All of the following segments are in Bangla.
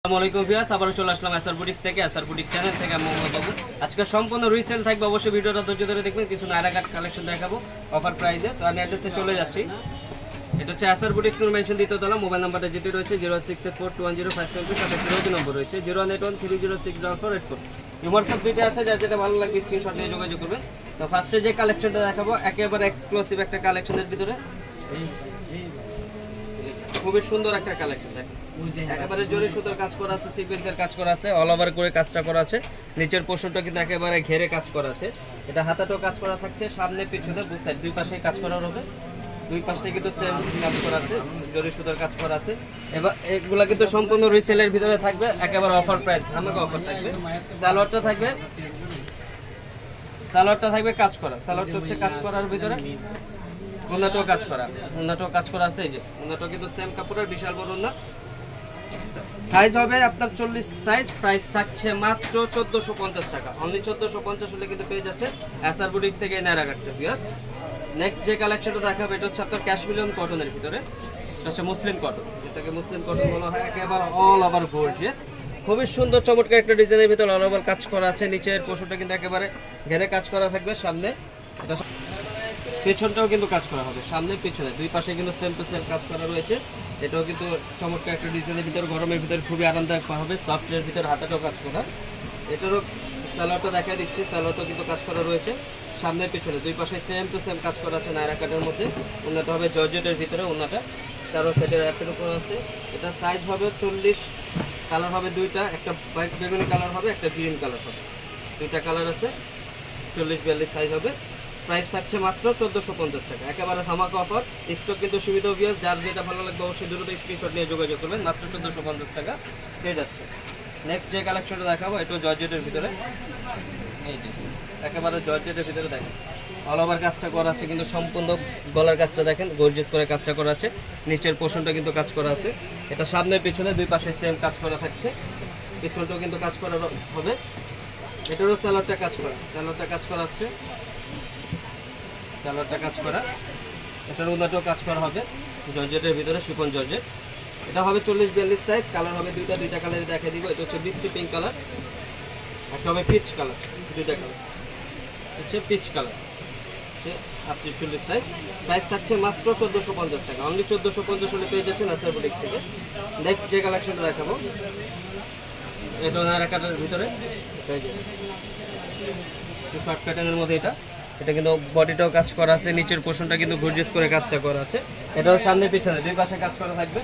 আসসালামু ভিউয়ার্স, আবারো চলে আসলাম এসআর বুটিক্স থেকে। এসআর বুটিক চ্যানেল থেকে আমি মোহাম্মদ বাবু। আজকে সম্পূর্ণ রিসেল থাকবে, অবশ্যই ভিডিওটা ধৈর্য ধরে দেখবেন। কিছু নায়রা কাট কালেকশন দেখাবো অফার প্রাইসে। তো আমি অ্যাড্রেসে চলে যাচ্ছি। এটা হচ্ছে এসআর বুটিক্স নূর মেনশন দ্বিতীয়তলা। মোবাইল নাম্বারটা যেটি রয়েছে 068421057, সাথে ফিরোজি নম্বর রয়েছে 08113064484। হোয়াটসঅ্যাপ দুইটা আছে, যার যেটা ভালো লাগবে স্ক্রিনশট নিয়ে যোগাযোগ করবেন। তো ফার্স্টে যে কালেকশনটা দেখাবো একেবারে এক্সক্লুসিভ একটা কালেকশনের ভিতরে, খুবই সুন্দর একটা কালেকশন। দেখেন একেবারে জরি সুতোর কাজ করা আছে, সিকোয়েন্সের কাজ করা আছে, অল ওভার করে কাজটা করা আছে। নিচের পোর্শনটা কিন্তু একেবারে ঘেরে কাজ করা আছে। এটা হাতাটাও কাজ করা থাকছে, সামনে পিছনে দু সাইড দুই পাশেই কাজ করা হবে। দুই পাশে কিন্তু সেম কাজ করা আছে, জরি সুতোর কাজ করা আছে। এবার এগুলা কিন্তু সম্পূর্ণ রিসেলের ভিতরে থাকবে, একেবারে অফার প্রাইস, ধামাকা অফার থাকবে। সালোয়ারটা থাকবে কাজ করা। সালোয়ারটা হচ্ছে কাজ করার ভিতরে ওন্নাটাও কাজ করা, কাজ করা আছে। এই যে ওন্নাটাও কিন্তু সেম কাপড়ের, বিশাল বড় ওন্না। সাইজ হবে আপনার 40 সাইজ। প্রাইস থাকছে মাত্র 1450 টাকা। অনলি 1450 হলে কিন্তু পেয়ে যাচ্ছে এসআর বুটিক থেকে নায়রা কাটটা। ভিউয়ার্স, নেক্সট যে কালেকশনটা দেখাবো এটা হচ্ছে আপনার ক্যাশমিলিয়ন কটনের ভিতরে। এটা হচ্ছে মুসলিম কটন, যেটাকে মুসলিম কটন বলা হয়। একেবারে অল ওভার গর্জিয়াস, খুবই সুন্দর চমৎকার একটা ডিজাইনের ভিতরে অল ওভার কাজ করা আছে। নিচের পোর্শনটা কিন্তু একেবারে ঘেরে কাজ করা থাকবে। সামনে এটা পেছনটাও কিন্তু কাজ করা হবে, সামনে পিছনে দুই পাশে কিন্তু সেম টু সেম কাজ করা রয়েছে। এটাও কিন্তু চমৎকার একটা ডিজাইনের ভিতরে, গরমের ভিতরে খুবই আরামদায়ক হবে। সফটের ভিতরে হাতাটাও কাজ করা। এটারও সালোয়ারটা দেখা দিচ্ছি, সালোয়ারটাও কিন্তু কাজ করা রয়েছে। সামনে পিছনে দুই পাশে সেম টু সেম কাজ করা আছে নায়রা কাটের মধ্যে। ওনাটা হবে জর্জেটের ভিতরে, ওনাটা চারো সাইডের অ্যাপের উপর আছে। এটা সাইজ হবে 40, কালার হবে দুইটা, একটা বেগুনি কালার হবে, একটা গ্রিন কালার হবে। দুইটা কালার আছে, 40-42 সাইজ হবে। প্রাইস থাকছে মাত্র 1450 টাকা, একেবারে ধামাকা অফার। স্টক কিন্তু সীমিত। যার যেটা ভালো লাগবে অবশ্যই দ্রুত স্ক্রিনশট নিয়ে যোগাযোগ করবেন। মাত্র 1450 টাকা পেয়ে যাচ্ছে। নেক্সট যে কালেকশনটা দেখাবো এটা জর্জেটের ভিতরে। এই যে একেবারে জর্জেটের ভিতরে দেখেন অল ওভার কাজটা করা আছে, কিন্তু সম্পূর্ণ গলার কাজটা দেখেন গর্জিয়াস করে কাজটা করা আছে। নিচের পোর্শনটা কিন্তু কাজ করা আছে। এটা সামনে পিছনে দুই পাশে সেম কাজ করা থাকছে। পিছনটাও কিন্তু কাজ করা হবে। এটারও সালোয়ারটা কাজ করা, সালোয়ারটা কাজ করা আছে, সালোয়ারটা কাজ করা। এটার উন্নতও কাজ করা হবে জর্জেটের ভিতরে, শিফন জর্জেট। এটা হবে 40-42 সাইজ। কালার হবে দুইটা কালারে দেখাই দিব। এটা হচ্ছে মিষ্টি পিঙ্ক কালার, একটা হবে পিচ কালার। দুইটা কালার হচ্ছে পিচ কালার, হচ্ছে 40 সাইজ। প্রাইস থাকছে মাত্র 1450 টাকা। অনলি 1450 হলে পেয়ে যাচ্ছেন এসআর বুটিক থেকে। নেক্সট যে কালেকশনটা দেখাবো এটা নায়রা কাটের ভিতরে, শর্ট প্যাটার্নের মধ্যে। এটা কিন্তু বডিটাও কাজ করা আছে, নিচের পোর্শনটা কিন্তু গর্জিয়াস করে কাজটা করা আছে। এটাও সামনে পিছনে দুই পাশে কাজ করা থাকবে,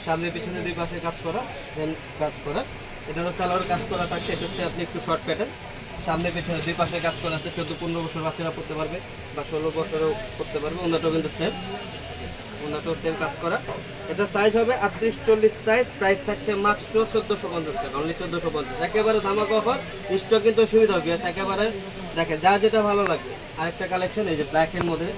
সামনে পিছনে দুই পাশে কাজ করা, দেন কাজ করা। এটারও সালোয়ার কাজ করা থাকছে। এটা হচ্ছে আপনি একটু শর্ট প্যাটার্ন, সামনে পিছনে দুই পাশে কাজ করা আছে। 14-15 বছর বাচ্চারা পড়তে পারবে বা 16 বছরেও পড়তে পারবে। ওনাটাও কিন্তু সেম, ওনাটাও সেম কাজ করা। এটা সাইজ হবে 38-40 সাইজ। প্রাইস থাকছে মাত্র 1450 টাকা। অনলি 1450, একেবারে ধামাকা অফার। স্টক কিন্তু সুবিধা হবে একেবারে। দেখেন যা যেটা ভালো লাগবে। আরেকটা কালেকশন এই যে ব্ল্যাকের মধ্যে,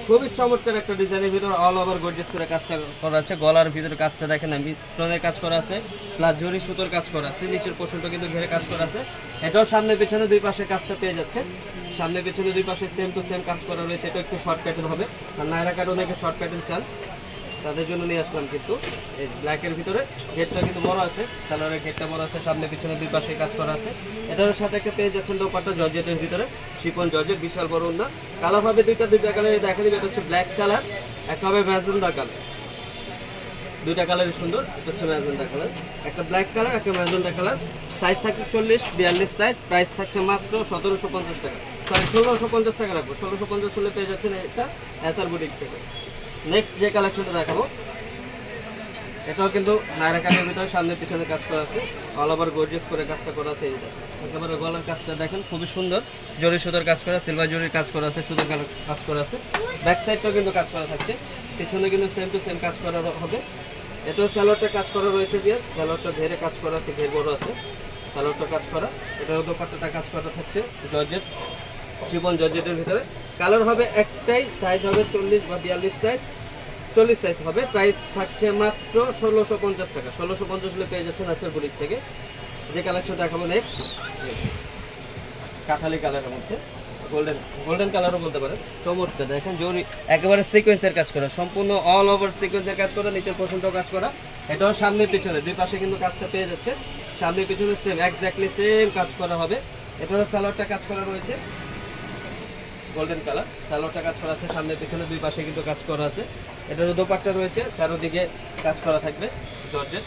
খুবই চমৎকার একটা ডিজাইনের ভিতরে অল ওভার গর্জিয়াস করে কাজটা করা আছে। গলার ভিতরে কাজটা দেখেন আমি স্টোনের কাজ করা আছে, প্লাস জরি সুতোর কাজ করা আছে। নিচের পোর্শনটা কিন্তু ঘেরে কাজ করা আছে। এটাও সামনে পিছনে দুই পাশে কাজটা পেয়ে যাচ্ছে। সামনে পিছনে দুই পাশে সেম টু সেম কাজ করা রয়েছে। এটা একটু শর্ট প্যাটার্ন হবে, আর নায়রা কাট অনেকে শর্ট প্যাটার্ন চান, তাদের জন্য নিয়ে আসলাম। কিন্তু এই ব্ল্যাকের ভিতরে ঘেরটা কিন্তু বড় আছে, সালোয়ারের ঘেরটা বড় আছে, সামনে পিছনে দুই পাশে কাজ করা আছে। এটার সাথে একটা পেয়ে যাচ্ছেন দোপাট্টা জর্জেটের ভিতরে, শিফন জর্জেট, বিশাল বড় ওন্না। কালার হবে দুইটা কালারে দেখা দিবে। এটা হচ্ছে ব্ল্যাক কালার, একটা হবে ম্যাজেন্ডা কালার। দুইটা কালারই সুন্দর। এটা হচ্ছে ম্যাজেন্ডা কালার, একটা ব্ল্যাক কালার, একটা ম্যাজেন্ডা কালার। সাইজ থাকছে 40-42 সাইজ। প্রাইস থাকছে মাত্র 1750 টাকা, সরি 1650 টাকা রাখবো। 1650 হলে পেয়ে যাচ্ছেন এটা এসআর বুটিক থেকে। নেক্সট যে কালেকশনটা দেখাবো এটাও কিন্তু নায়রা কাটের ভিতরে, সামনে পিছনে কাজ করা আছে, অল ওভার গর্জিয়াস করে কাজটা করা আছে। এইটা একেবারে গলার কাজটা দেখেন খুবই সুন্দর, জরি সুতোর কাজ করা, সিলভার জরির কাজ করা আছে, সুতোর কাজ করা আছে। ব্যাক সাইডটাও কিন্তু কাজ করা থাকছে, পিছনে কিন্তু সেম টু সেম কাজ করা হবে। এটাও সালোয়ারটা কাজ করা রয়েছে। বিয়াস সালোয়ারটা ঘেরে কাজ করা আছে, ঘের বড় আছে, সালোয়ারটা কাজ করা। এটাও দোপাট্টাটা কাজ করা থাকছে জর্জেট, শিফন জর্জেটের ভিতরে। কালার হবে একটাই, সাইজ হবে 40-42 সাইজ, 40 সাইজ হবে। প্রাইস থাকছে মাত্র 1650 টাকা। 1650 হলে পেয়ে যাচ্ছেন এসআর বুটিক থেকে। যে কালেকশন দেখাবো নেক্সট, কাঠালি কালারের মধ্যে গোল্ডেন গোল্ডেন কালারও বলতে পারেন। চমৎকার দেখেন, জরি একেবারে সিকোয়েন্সের কাজ করা, সম্পূর্ণ অল ওভার সিকোয়েন্সের কাজ করা, নিচের পোর্শনটাও কাজ করা। এটাও সামনে পিছনে দুই পাশে কিন্তু কাজটা পেয়ে যাচ্ছে। সামনে পিছনে সেম এক্স্যাক্টলি সেম কাজ করা হবে। এটারও সালোয়ারটা কাজ করা রয়েছে গোল্ডেন কালার, সালোয়ারটা কাজ করা আছে, সামনে পিছনে দুই পাশে কিন্তু কাজ করা আছে। এটারও দোপাট্টা রয়েছে, চারোদিকে কাজ করা থাকবে জর্জেট,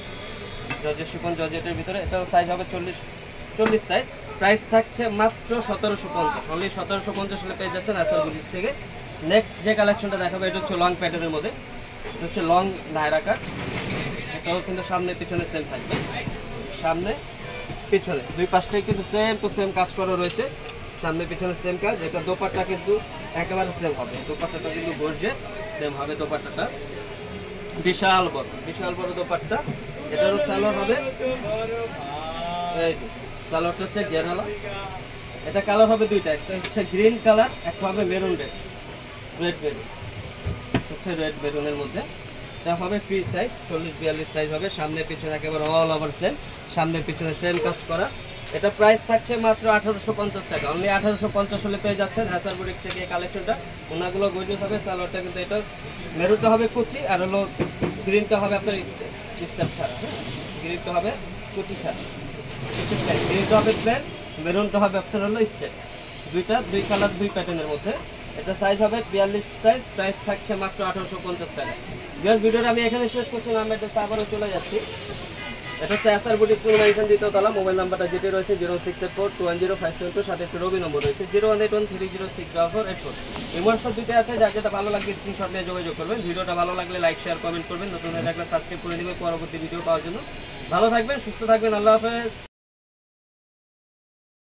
জর্জেট শিফন জর্জেটের ভিতরে। এটার সাইজ হবে 40 সাইজ। প্রাইস থাকছে মাত্র 1750, অনলি 1750 হলে পেয়ে যাচ্ছেন আসার বুটিক থেকে। নেক্সট যে কালেকশনটা দেখাবো এটা হচ্ছে লং প্যাটার্নের মধ্যে, এটা হচ্ছে লং নায়রা কাট। এটাও কিন্তু সামনে পিছনে সেম থাকবে, সামনে পিছনে দুই পাশটাই কিন্তু সেম টু সেম কাজ করা রয়েছে, সামনে পিছনে সেম কাজ। এটা দোপাট্টা কিন্তু একেবারে সেম হবে, দোপাট্টাটা কিন্তু গর্জিয়াস সেম হবে। দোপাট্টাটা বিশাল বড় দোপাট্টা। এটারও সালোয়ার হবে, এই সালোয়ারটা হচ্ছে গেরালা। এটা কালার হবে দুইটা, একটা হচ্ছে গ্রিন কালার, একটা হবে মেরুন রেড মেরুন, হচ্ছে রেড মেরুনের মধ্যে। এটা হবে ফ্রি সাইজ, 40-42 সাইজ হবে। সামনে পিছনে একেবারে অল ওভার সেম, সামনে পিছনে সেম কাজ করা। এটা প্রাইস থাকছে মাত্র 1850 টাকা, অনলি 1850 হলে পেয়ে যাচ্ছেন আসার বুটিক থেকে এই কালেকশনটা। ওনাগুলো গর্জিয়াস হবে। সালোয়ারটা কিন্তু এটা মেরুনটা হবে কুচি, আর হলো গ্রিনটা হবে আপনার স্টেপ ছাড়া, গ্রিনটা হবে কুচি ছাড়া, গ্রিনটা হবে প্লেন, মেরুনটা হবে আপনার হলো স্টেপ। দুই কালার দুই প্যাটার্নের মধ্যে। এটা সাইজ হবে 42 সাইজ। প্রাইস থাকছে মাত্র 1850 টাকা। ভিডিওটা আমি এখানে শেষ করছি, আমি এটা আবারও চলে যাচ্ছি। এটা হচ্ছে আসার বুটিক পুরোনাইশন দ্বিতীয়তলা। মোবাইল নাম্বারটা যেটি রয়েছে 0684210572, সাথে একটি রবি নম্বর রয়েছে 01813060484। এই হোয়াটসঅ্যাপ দুটো আছে, যার যেটা ভালো লাগবে স্ক্রিনশট নিয়ে যোগাযোগ করবেন। ভিডিওটা ভালো লাগলে লাইক শেয়ার কমেন্ট করবেন, নতুন হয়ে থাকলে সাবস্ক্রাইব করে নেবেন পরবর্তী ভিডিও পাওয়ার জন্য। ভালো থাকবেন, সুস্থ থাকবেন, আল্লাহ হাফেজ।